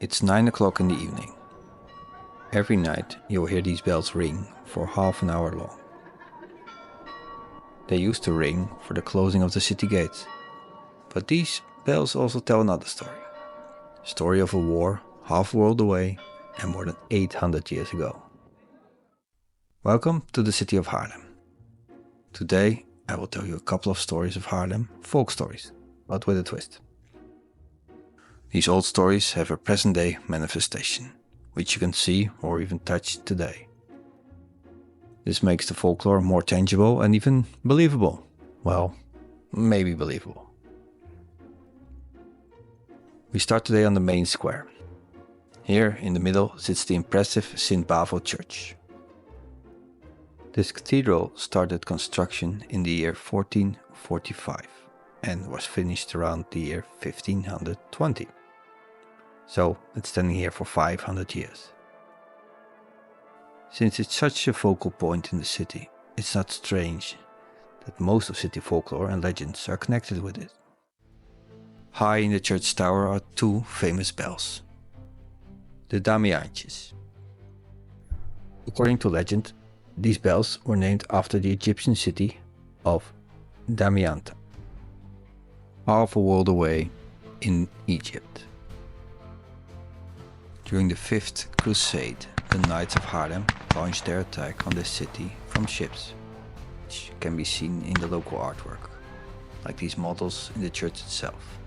It's 9 o'clock in the evening. Every night you'll hear these bells ring for half an hour long. They used to ring for the closing of the city gates. But these bells also tell another story. Story of a war half a world away and more than 800 years ago. Welcome to the city of Haarlem. Today I will tell you a couple of stories of Haarlem, folk stories, but with a twist. These old stories have a present day manifestation, which you can see or even touch today. This makes the folklore more tangible and even believable. Well, maybe believable. We start today on the main square. Here in the middle sits the impressive St. Bavo church. This cathedral started construction in the year 1445 and was finished around the year 1520. So it's standing here for 500 years. Since it's such a focal point in the city, it's not strange that most of city folklore and legends are connected with it. High in the church tower are two famous bells. The Damiaatjes. According to legend, these bells were named after the Egyptian city of Damietta, half a world away in Egypt. During the 5th Crusade, the Knights of Haarlem launched their attack on this city from ships, which can be seen in the local artwork, like these models in the church itself.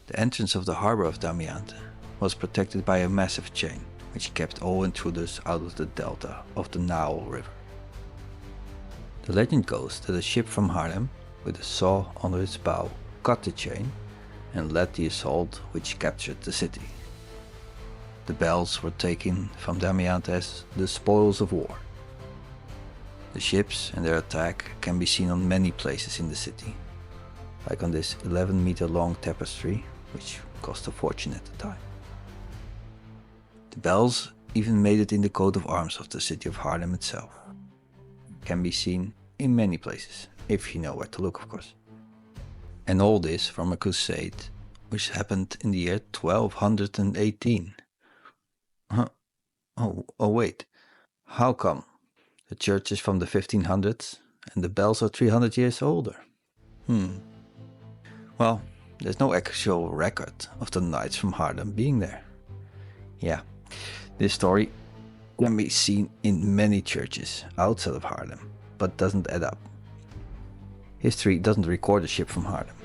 The entrance of the harbor of Damietta was protected by a massive chain, which kept all intruders out of the delta of the Nile River. The legend goes that a ship from Haarlem, with a saw under its bow, cut the chain and led the assault which captured the city. The bells were taken from Damietta as the spoils of war. The ships and their attack can be seen on many places in the city, like on this 11-meter long tapestry, which cost a fortune at the time. The bells even made it in the coat of arms of the city of Haarlem itself. Can be seen in many places, if you know where to look, of course. And all this from a crusade, which happened in the year 1218. Oh wait, how come? The church is from the 1500s and the bells are 300 years older. Well, there's no actual record of the knights from Haarlem being there. Yeah, this story can be seen in many churches outside of Haarlem, but doesn't add up. History doesn't record a ship from Haarlem,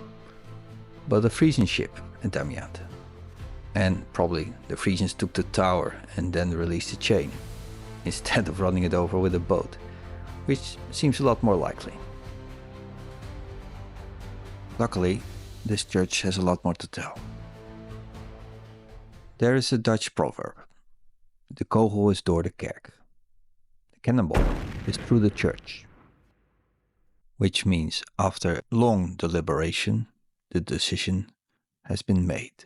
but a Frisian ship at Damietta. And probably the Frisians took the tower and then released the chain, instead of running it over with a boat, which seems a lot more likely. Luckily, this church has a lot more to tell. There is a Dutch proverb: de kogel is door de kerk. The cannonball is through the church. Which means after long deliberation, the decision has been made.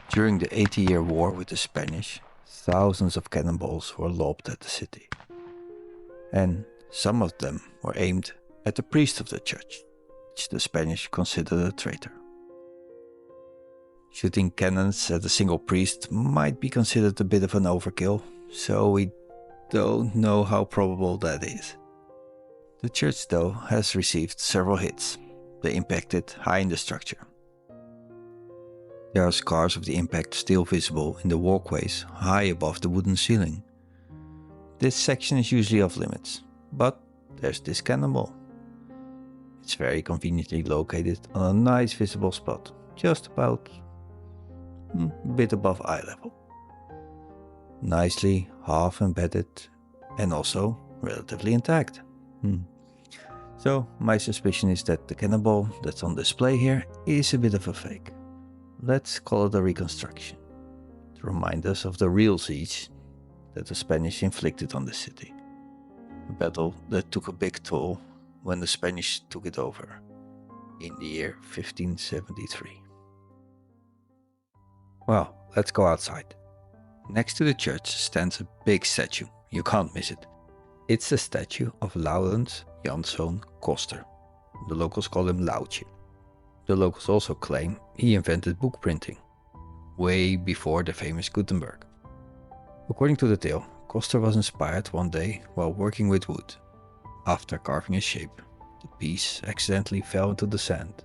During the 80-year war with the Spanish, thousands of cannonballs were lobbed at the city. And some of them were aimed at the priest of the church, which the Spanish considered a traitor. Shooting cannons at a single priest might be considered a bit of an overkill, so we don't know how probable that is. The church, though, has received several hits. They impacted high in the structure. There are scars of the impact still visible in the walkways high above the wooden ceiling. This section is usually off limits, but there's this cannonball. It's very conveniently located on a nice visible spot, just about a bit above eye level. Nicely half embedded and also relatively intact. So my suspicion is that the cannonball that's on display here is a bit of a fake. Let's call it a reconstruction, to remind us of the real siege that the Spanish inflicted on the city. A battle that took a big toll when the Spanish took it over in the year 1573. Well, let's go outside. Next to the church stands a big statue, you can't miss it. It's a statue of Laurens Janszoon Koster. The locals call him Loutje. The locals also claim he invented book printing, way before the famous Gutenberg. According to the tale, Coster was inspired one day while working with wood. After carving a shape, the piece accidentally fell into the sand.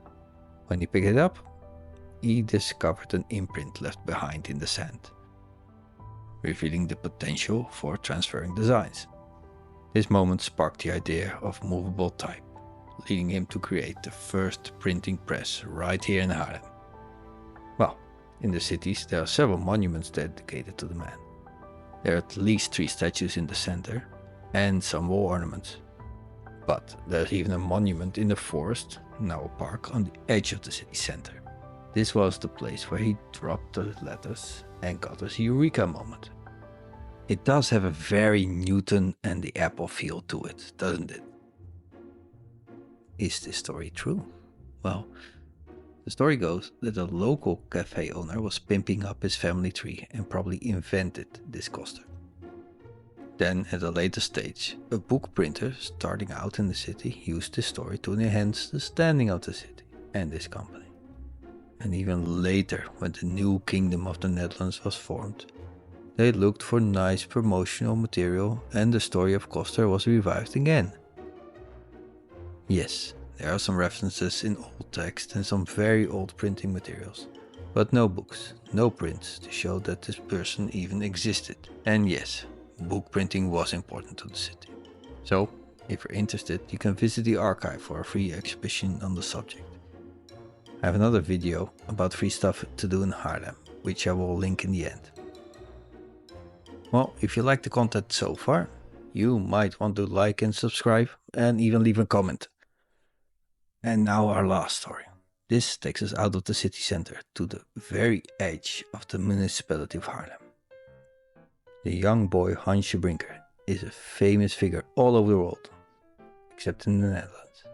When he picked it up, he discovered an imprint left behind in the sand, revealing the potential for transferring designs. This moment sparked the idea of movable type, leading him to create the first printing press right here in Haarlem. Well, in the cities there are several monuments dedicated to the man. There are at least 3 statues in the center and some wall ornaments. But there's even a monument in the forest, now a park, on the edge of the city center. This was the place where he dropped the letters and got his eureka moment. It does have a very Newton and the apple feel to it, doesn't it? Is this story true? Well, the story goes that a local cafe owner was pimping up his family tree and probably invented this coaster. Then, at a later stage, a book printer starting out in the city used this story to enhance the standing of the city and this company. And even later, when the new Kingdom of the Netherlands was formed, they looked for nice promotional material and the story of Coster was revived again. Yes, there are some references in old text and some very old printing materials, but no books, no prints to show that this person even existed. And yes, book printing was important to the city. So, if you're interested, you can visit the archive for a free exhibition on the subject. I have another video about free stuff to do in Haarlem, which I will link in the end. Well, if you like the content so far, you might want to like and subscribe and even leave a comment. And now our last story. This takes us out of the city center to the very edge of the municipality of Haarlem. The young boy Hansje Brinker is a famous figure all over the world, except in the Netherlands.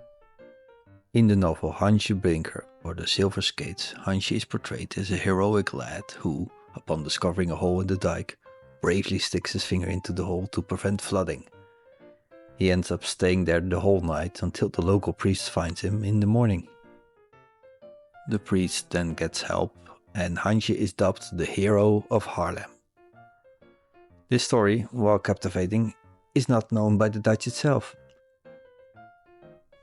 In the novel Hansje Brinker or The Silver Skates, Hansje is portrayed as a heroic lad who, upon discovering a hole in the dike, bravely sticks his finger into the hole to prevent flooding. He ends up staying there the whole night until the local priest finds him in the morning. The priest then gets help and Hansje is dubbed the hero of Haarlem. This story, while captivating, is not known by the Dutch itself.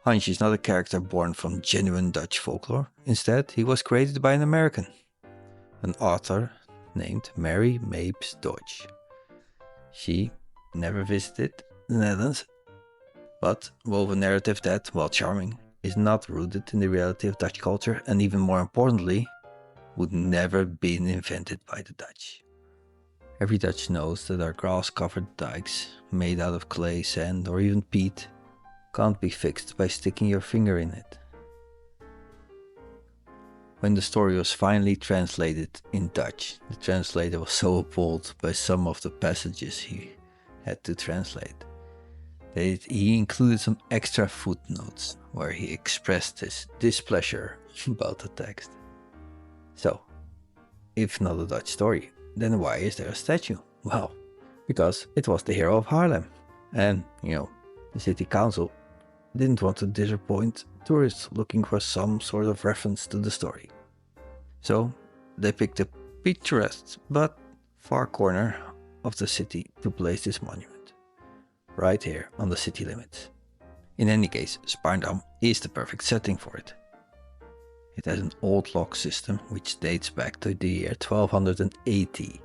Hansje is not a character born from genuine Dutch folklore. Instead, he was created by an American, an author named Mary Mapes Dodge. She never visited the Netherlands, but wove a narrative that, while charming, is not rooted in the reality of Dutch culture and, even more importantly, would never been invented by the Dutch. Every Dutch knows that our grass-covered dikes, made out of clay, sand or even peat, can't be fixed by sticking your finger in it. When the story was finally translated in Dutch, the translator was so appalled by some of the passages he had to translate that he included some extra footnotes where he expressed his displeasure about the text. So, if not a Dutch story, then why is there a statue? Well, because it was the hero of Haarlem. And, the city council didn't want to disappoint tourists looking for some sort of reference to the story. So, they picked a picturesque but far corner of the city to place this monument, right here on the city limits. In any case, Spaarndam is the perfect setting for it. It has an old lock system which dates back to the year 1280.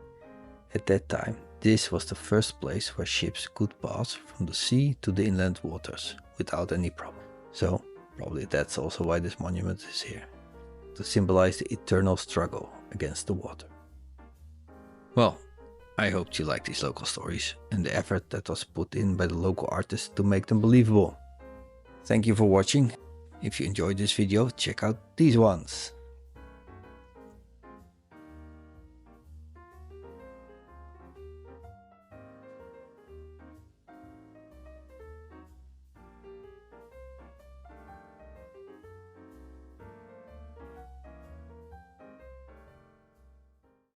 At that time, this was the first place where ships could pass from the sea to the inland waters without any problem. So, probably that's also why this monument is here, to symbolize the eternal struggle against the water. Well, I hope you like these local stories and the effort that was put in by the local artists to make them believable. Thank you for watching. If you enjoyed this video, check out these ones.